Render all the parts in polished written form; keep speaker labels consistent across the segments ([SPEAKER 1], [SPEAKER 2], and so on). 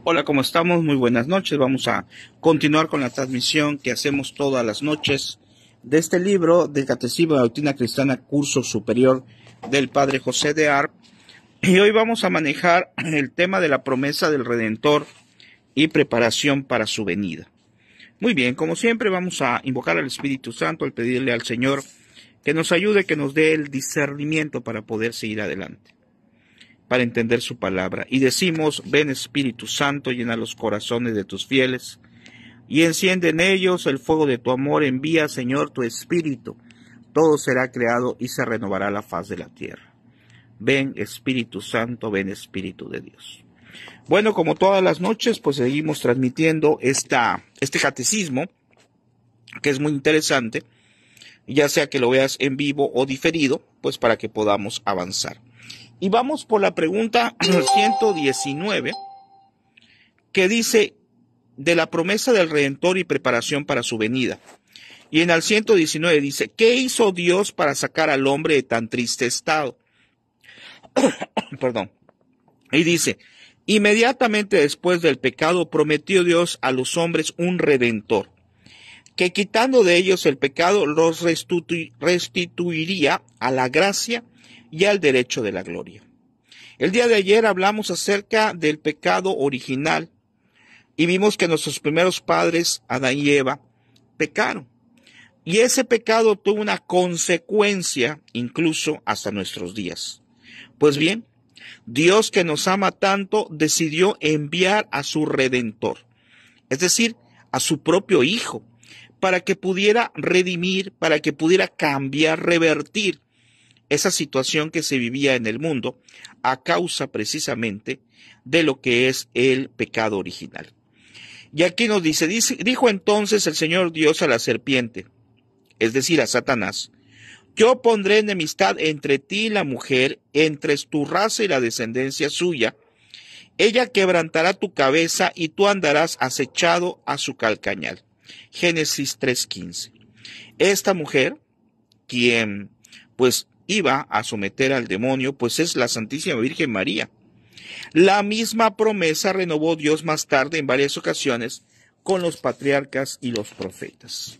[SPEAKER 1] Hola, ¿cómo estamos? Muy buenas noches. Vamos a continuar con la transmisión que hacemos todas las noches de este libro del Catecismo de la Doctrina Cristiana, curso superior del Padre José de Arp. Y hoy vamos a manejar el tema de la promesa del Redentor y preparación para su venida. Muy bien, como siempre vamos a invocar al Espíritu Santo, al pedirle al Señor que nos ayude, que nos dé el discernimiento para poder seguir adelante, para entender su palabra. Y decimos: ven Espíritu Santo, llena los corazones de tus fieles y enciende en ellos el fuego de tu amor. Envía, Señor, tu Espíritu, todo será creado y se renovará la faz de la tierra. Ven Espíritu Santo, ven Espíritu de Dios. Bueno, como todas las noches, pues seguimos transmitiendo este catecismo, que es muy interesante, ya sea que lo veas en vivo o diferido, pues para que podamos avanzar. Y vamos por la pregunta 119, que dice de la promesa del Redentor y preparación para su venida. Y en el 119 dice: ¿qué hizo Dios para sacar al hombre de tan triste estado? Perdón. Y dice: inmediatamente después del pecado prometió Dios a los hombres un Redentor, que quitando de ellos el pecado los restituiría a la gracia y al derecho de la gloria. El día de ayer hablamos acerca del pecado original y vimos que nuestros primeros padres, Adán y Eva, pecaron. Y ese pecado tuvo una consecuencia incluso hasta nuestros días. Pues bien, Dios, que nos ama tanto, decidió enviar a su Redentor, es decir, a su propio Hijo, para que pudiera redimir, para que pudiera cambiar, revertir esa situación que se vivía en el mundo a causa precisamente de lo que es el pecado original. Y aquí nos dijo entonces el Señor Dios a la serpiente, es decir, a Satanás: yo pondré enemistad entre ti y la mujer, entre tu raza y la descendencia suya. Ella quebrantará tu cabeza y tú andarás acechado a su calcañal. Génesis 3:15. Esta mujer, quien pues iba a someter al demonio, pues es la Santísima Virgen María. La misma promesa renovó Dios más tarde en varias ocasiones con los patriarcas y los profetas.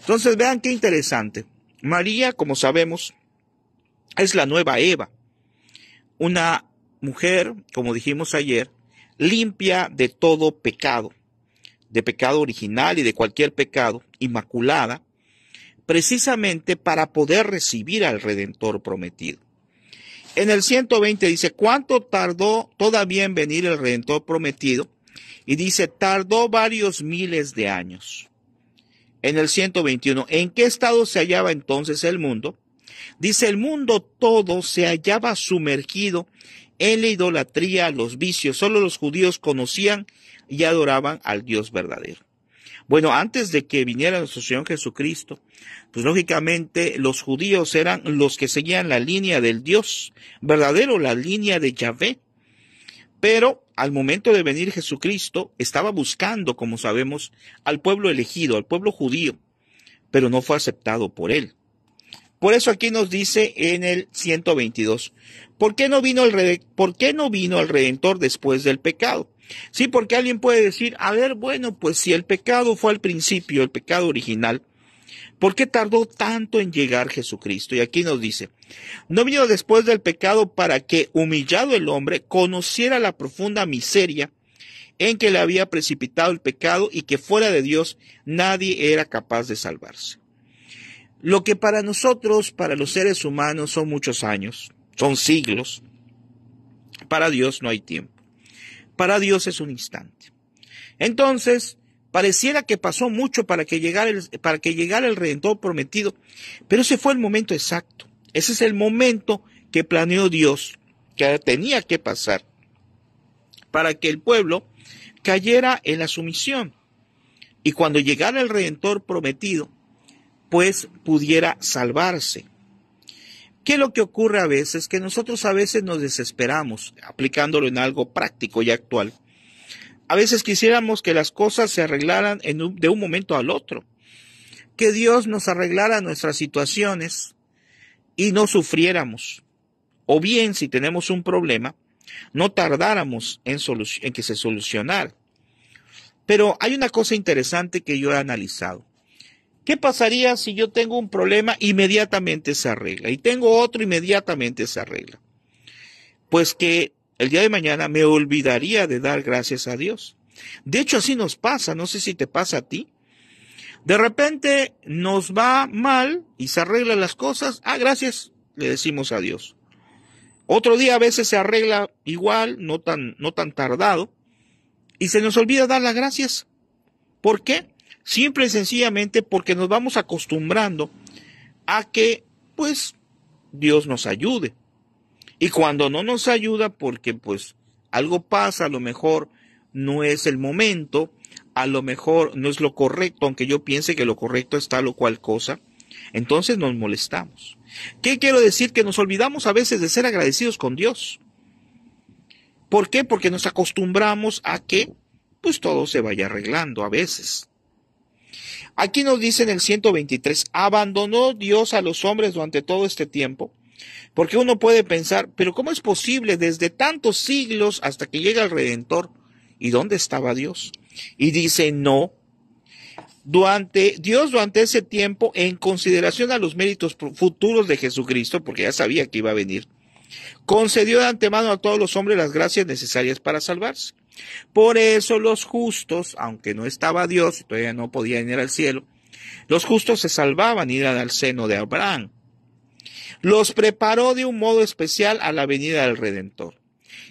[SPEAKER 1] Entonces vean qué interesante. María, como sabemos, es la nueva Eva, una mujer, como dijimos ayer, limpia de todo pecado, de pecado original y de cualquier pecado, inmaculada, precisamente para poder recibir al Redentor prometido. En el 120 dice: ¿cuánto tardó todavía en venir el Redentor prometido? Y dice: tardó varios miles de años. En el 121, ¿en qué estado se hallaba entonces el mundo? Dice: el mundo todo se hallaba sumergido en la idolatría, los vicios. Solo los judíos conocían y adoraban al Dios verdadero. Bueno, antes de que viniera nuestro Señor Jesucristo, pues lógicamente los judíos eran los que seguían la línea del Dios verdadero, la línea de Yahvé. Pero al momento de venir Jesucristo, estaba buscando, como sabemos, al pueblo elegido, al pueblo judío, pero no fue aceptado por él. Por eso aquí nos dice en el 122, ¿por qué no vino el Redentor después del pecado? Sí, porque alguien puede decir: a ver, bueno, pues si el pecado fue al principio, el pecado original, ¿por qué tardó tanto en llegar Jesucristo? Y aquí nos dice: no vino después del pecado para que, humillado el hombre, conociera la profunda miseria en que le había precipitado el pecado y que fuera de Dios nadie era capaz de salvarse. Lo que para nosotros, para los seres humanos, son muchos años, son siglos, para Dios no hay tiempo. Para Dios es un instante. Entonces, pareciera que pasó mucho para que llegara el Redentor prometido, pero ese fue el momento exacto. Ese es el momento que planeó Dios, que tenía que pasar para que el pueblo cayera en la sumisión. Y cuando llegara el Redentor prometido, pues pudiera salvarse. ¿Qué es lo que ocurre a veces? Que nosotros a veces nos desesperamos, aplicándolo en algo práctico y actual. A veces quisiéramos que las cosas se arreglaran de un momento al otro, que Dios nos arreglara nuestras situaciones y no sufriéramos. O bien, si tenemos un problema, no tardáramos en que se solucionara. Pero hay una cosa interesante que yo he analizado. ¿Qué pasaría si yo tengo un problema? Inmediatamente se arregla. Y tengo otro, inmediatamente se arregla. Pues que el día de mañana me olvidaría de dar gracias a Dios. De hecho, así nos pasa. No sé si te pasa a ti. De repente nos va mal y se arreglan las cosas. Ah, gracias, le decimos a Dios. Otro día a veces se arregla igual, no tan tardado. Y se nos olvida dar las gracias. ¿Por qué? Simple y sencillamente porque nos vamos acostumbrando a que, pues, Dios nos ayude. Y cuando no nos ayuda, porque, pues, algo pasa, a lo mejor no es el momento, a lo mejor no es lo correcto, aunque yo piense que lo correcto es tal o cual cosa, entonces nos molestamos. ¿Qué quiero decir? Que nos olvidamos a veces de ser agradecidos con Dios. ¿Por qué? Porque nos acostumbramos a que, pues, todo se vaya arreglando a veces. Aquí nos dice en el 123, abandonó Dios a los hombres durante todo este tiempo, porque uno puede pensar, pero ¿cómo es posible desde tantos siglos hasta que llega el Redentor? ¿Y dónde estaba Dios? Y dice, no, Dios durante ese tiempo, en consideración a los méritos futuros de Jesucristo, porque ya sabía que iba a venir, concedió de antemano a todos los hombres las gracias necesarias para salvarse. Por eso los justos, aunque no estaba Dios y todavía no podían ir al cielo, los justos se salvaban y iban al seno de Abraham. Los preparó de un modo especial a la venida del Redentor.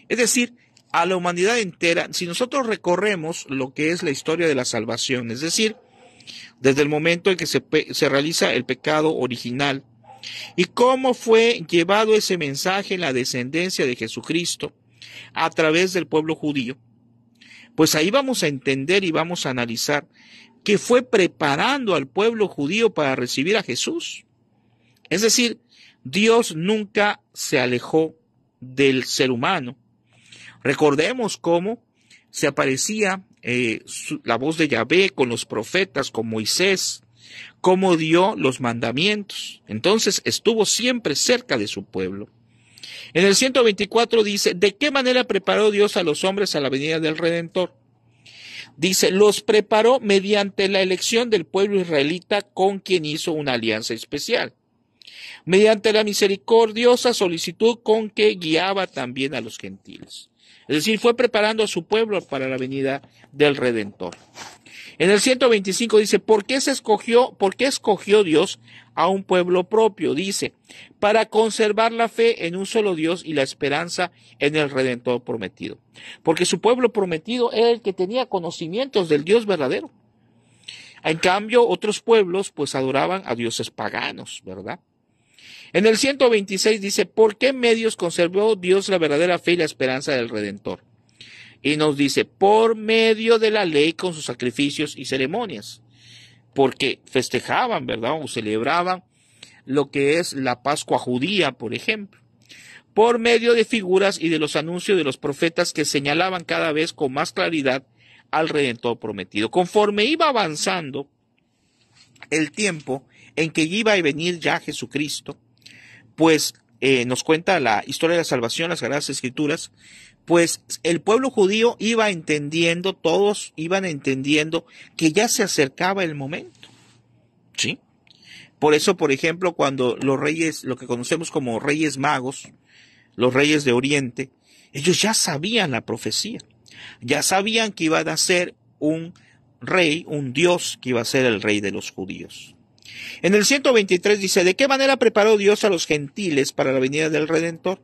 [SPEAKER 1] Es decir, a la humanidad entera, si nosotros recorremos lo que es la historia de la salvación, es decir, desde el momento en que se realiza el pecado original, y cómo fue llevado ese mensaje en la descendencia de Jesucristo a través del pueblo judío, pues ahí vamos a entender y vamos a analizar que fue preparando al pueblo judío para recibir a Jesús. Es decir, Dios nunca se alejó del ser humano. Recordemos cómo se aparecía la voz de Yahvé con los profetas, con Moisés, cómo dio los mandamientos. Entonces estuvo siempre cerca de su pueblo. En el 124 dice, ¿de qué manera preparó Dios a los hombres a la venida del Redentor? Dice, los preparó mediante la elección del pueblo israelita con quien hizo una alianza especial, mediante la misericordiosa solicitud con que guiaba también a los gentiles. Es decir, fue preparando a su pueblo para la venida del Redentor. En el 125 dice, ¿por qué escogió Dios a un pueblo propio? Dice, para conservar la fe en un solo Dios y la esperanza en el Redentor prometido. Porque su pueblo prometido era el que tenía conocimientos del Dios verdadero. En cambio, otros pueblos pues adoraban a dioses paganos, ¿verdad? En el 126 dice, ¿por qué medios conservó Dios la verdadera fe y la esperanza del Redentor? Y nos dice, por medio de la ley con sus sacrificios y ceremonias, porque festejaban, ¿verdad? O celebraban lo que es la Pascua judía, por ejemplo, por medio de figuras y de los anuncios de los profetas que señalaban cada vez con más claridad al Redentor prometido. Conforme iba avanzando el tiempo en que iba a venir ya Jesucristo, pues nos cuenta la historia de la salvación, las Sagradas Escrituras, pues el pueblo judío iba entendiendo, todos iban entendiendo que ya se acercaba el momento, ¿sí? Por eso, por ejemplo, cuando los reyes, lo que conocemos como reyes magos, los reyes de Oriente, ellos ya sabían la profecía, ya sabían que iba a nacer un rey, un Dios que iba a ser el rey de los judíos. En el 123 dice, ¿de qué manera preparó Dios a los gentiles para la venida del Redentor?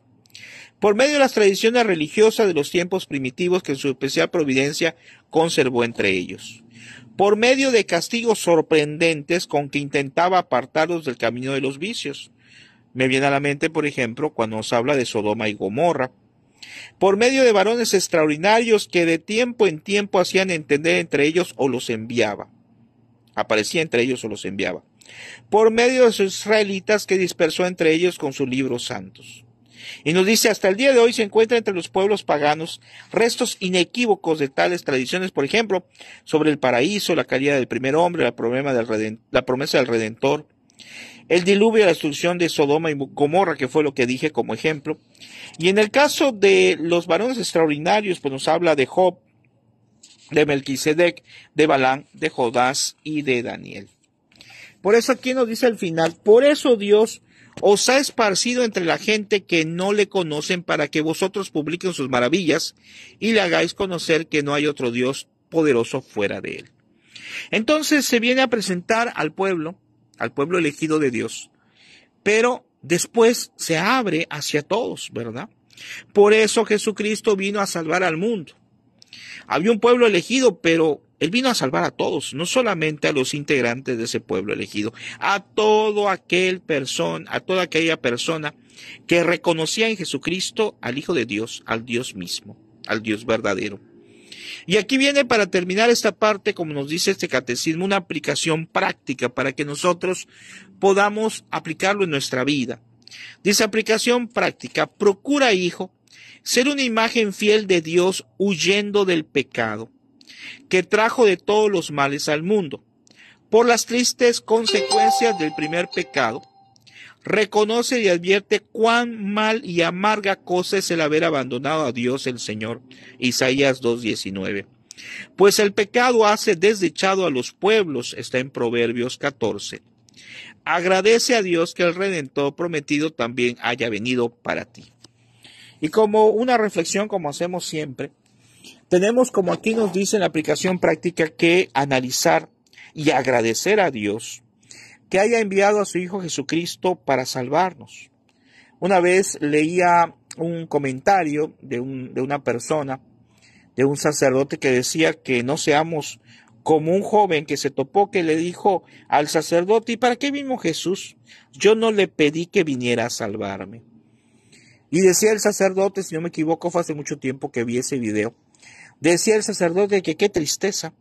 [SPEAKER 1] Por medio de las tradiciones religiosas de los tiempos primitivos que en su especial providencia conservó entre ellos. Por medio de castigos sorprendentes con que intentaba apartarlos del camino de los vicios. Me viene a la mente, por ejemplo, cuando nos habla de Sodoma y Gomorra. Por medio de varones extraordinarios que de tiempo en tiempo hacían entender entre ellos o los enviaba. Aparecía entre ellos o los enviaba. Por medio de sus israelitas que dispersó entre ellos con sus libros santos. Y nos dice, hasta el día de hoy se encuentra entre los pueblos paganos restos inequívocos de tales tradiciones, por ejemplo, sobre el paraíso, la caída del primer hombre, la promesa del Redentor, El diluvio y la destrucción de Sodoma y Gomorra, que fue lo que dije como ejemplo. Y en el caso de los varones extraordinarios, pues nos habla de Job, de Melquisedec, de Balán, de Jodás y de Daniel. Por eso aquí nos dice al final, por eso Dios os ha esparcido entre la gente que no le conocen para que vosotros publiquen sus maravillas y le hagáis conocer que no hay otro Dios poderoso fuera de él. Entonces se viene a presentar al pueblo elegido de Dios, pero después se abre hacia todos, ¿verdad? Por eso Jesucristo vino a salvar al mundo. Había un pueblo elegido, pero Él vino a salvar a todos, no solamente a los integrantes de ese pueblo elegido, a toda aquella persona que reconocía en Jesucristo al Hijo de Dios, al Dios mismo, al Dios verdadero. Y aquí viene, para terminar esta parte, como nos dice este catecismo, una aplicación práctica para que nosotros podamos aplicarlo en nuestra vida. Dice: aplicación práctica: procura, hijo, ser una imagen fiel de Dios huyendo del pecado, que trajo de todos los males al mundo. Por las tristes consecuencias del primer pecado, reconoce y advierte cuán mal y amarga cosa es el haber abandonado a Dios el Señor. Isaías 2:19. Pues el pecado hace desdichado a los pueblos, está en Proverbios 14. Agradece a Dios que el Redentor prometido también haya venido para ti. Y como una reflexión, como hacemos siempre, tenemos, como aquí nos dice en la aplicación práctica, que analizar y agradecer a Dios que haya enviado a su Hijo Jesucristo para salvarnos. Una vez leía un comentario de una persona, de un sacerdote, que decía que no seamos como un joven que se topó, que le dijo al sacerdote: ¿y para qué vino Jesús? Yo no le pedí que viniera a salvarme. Y decía el sacerdote, si no me equivoco, fue hace mucho tiempo que vi ese video, decía el sacerdote que qué tristeza,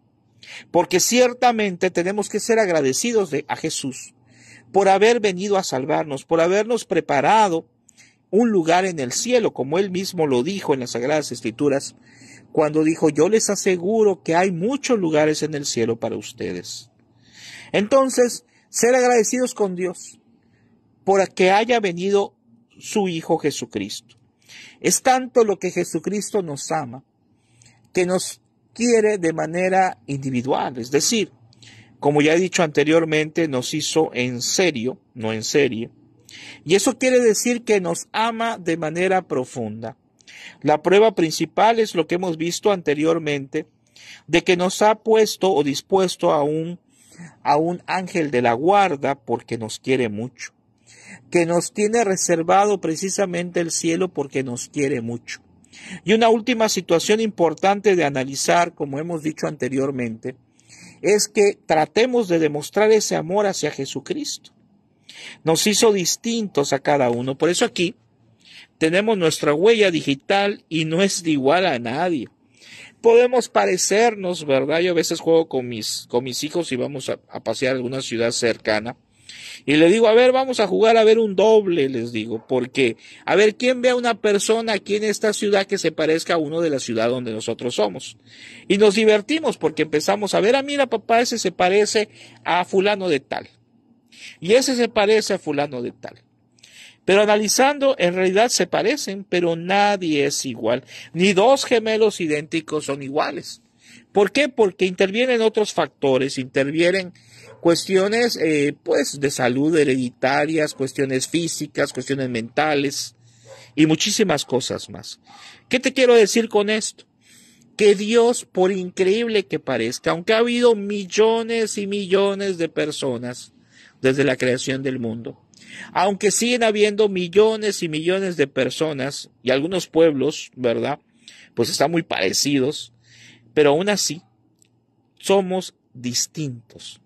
[SPEAKER 1] porque ciertamente tenemos que ser agradecidos a Jesús por haber venido a salvarnos, por habernos preparado un lugar en el cielo, como él mismo lo dijo en las Sagradas Escrituras, cuando dijo: yo les aseguro que hay muchos lugares en el cielo para ustedes. Entonces, ser agradecidos con Dios por que haya venido su Hijo Jesucristo. Es tanto lo que Jesucristo nos ama, que nos quiere de manera individual, es decir, como ya he dicho anteriormente, nos hizo en serio, no en serie, y eso quiere decir que nos ama de manera profunda. La prueba principal es lo que hemos visto anteriormente, de que nos ha puesto o dispuesto a un ángel de la guarda porque nos quiere mucho, que nos tiene reservado precisamente el cielo porque nos quiere mucho. Y una última situación importante de analizar, como hemos dicho anteriormente, es que tratemos de demostrar ese amor hacia Jesucristo. Nos hizo distintos a cada uno. Por eso aquí tenemos nuestra huella digital y no es igual a nadie. Podemos parecernos, ¿verdad? Yo a veces juego con mis hijos y vamos a pasear a alguna ciudad cercana. Y le digo: a ver, vamos a jugar a ver un doble, les digo, porque a ver quién ve a una persona aquí en esta ciudad que se parezca a uno de la ciudad donde nosotros somos. Y nos divertimos porque empezamos a ver: mira, papá, ese se parece a fulano de tal. Y ese se parece a fulano de tal. Pero analizando, en realidad se parecen, pero nadie es igual. Ni dos gemelos idénticos son iguales. ¿Por qué? Porque intervienen otros factores, intervienen cuestiones pues de salud hereditarias, cuestiones físicas, cuestiones mentales y muchísimas cosas más. ¿Qué te quiero decir con esto? Que Dios, por increíble que parezca, aunque ha habido millones y millones de personas desde la creación del mundo, aunque siguen habiendo millones y millones de personas y algunos pueblos, ¿verdad? Pues están muy parecidos, pero aún así somos distintos.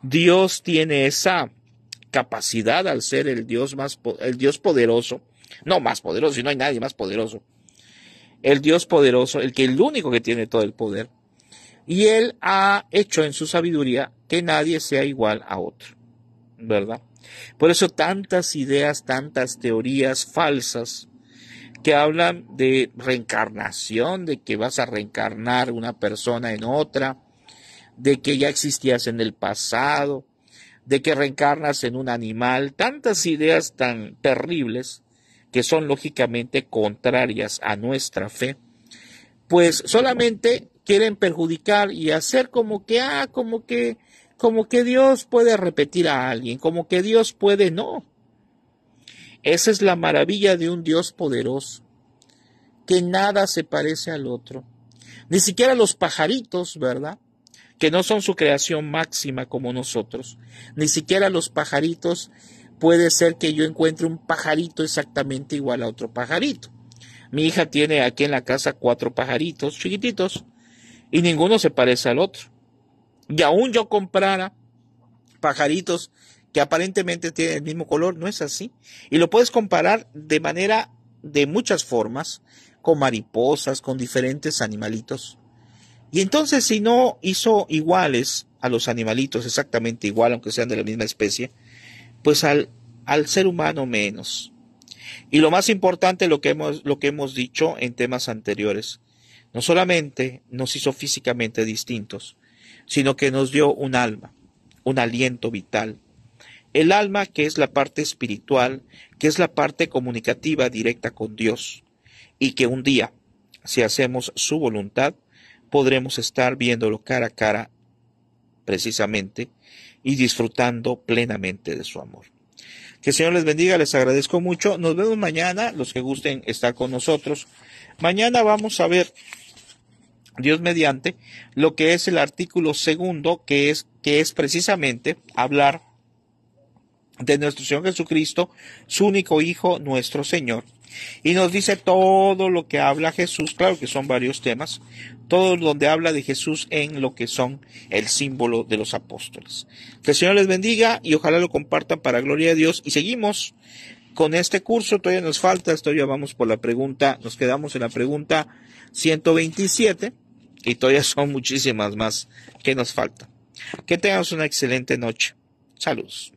[SPEAKER 1] Dios tiene esa capacidad al ser el Dios poderoso, no más poderoso, y no hay nadie más poderoso. El Dios poderoso, el único que tiene todo el poder. Y Él ha hecho en su sabiduría que nadie sea igual a otro, ¿verdad? Por eso tantas ideas, tantas teorías falsas que hablan de reencarnación, de que vas a reencarnar una persona en otra, de que ya existías en el pasado, de que reencarnas en un animal, tantas ideas tan terribles que son lógicamente contrarias a nuestra fe, pues solamente quieren perjudicar y hacer como que Dios puede repetir a alguien, como que Dios puede, no. Esa es la maravilla de un Dios poderoso, que nada se parece al otro. Ni siquiera los pajaritos, ¿verdad? Que no son su creación máxima como nosotros. Ni siquiera los pajaritos puede ser que yo encuentre un pajarito exactamente igual a otro pajarito. Mi hija tiene aquí en la casa 4 pajaritos chiquititos y ninguno se parece al otro. Y aún yo comprara pajaritos que aparentemente tienen el mismo color, no es así. Y lo puedes comparar de muchas formas, con mariposas, con diferentes animalitos. Y entonces, si no hizo iguales a los animalitos, exactamente igual, aunque sean de la misma especie, pues al ser humano menos. Y lo más importante, lo que hemos dicho en temas anteriores, no solamente nos hizo físicamente distintos, sino que nos dio un alma, un aliento vital. El alma, que es la parte espiritual, que es la parte comunicativa directa con Dios, y que un día, si hacemos su voluntad, podremos estar viéndolo cara a cara, precisamente, y disfrutando plenamente de su amor. Que el Señor les bendiga, les agradezco mucho. Nos vemos mañana, los que gusten estar con nosotros. Mañana vamos a ver, Dios mediante, lo que es el artículo segundo, que es precisamente hablar de nuestro Señor Jesucristo, su único Hijo, nuestro Señor. Y nos dice todo lo que habla Jesús, claro que son varios temas, todo donde habla de Jesús en lo que son el símbolo de los apóstoles. Que el Señor les bendiga y ojalá lo compartan para gloria de Dios. Y seguimos con este curso, todavía nos falta, todavía vamos por la pregunta, nos quedamos en la pregunta 127 y todavía son muchísimas más que nos faltan. Que tengamos una excelente noche. Saludos.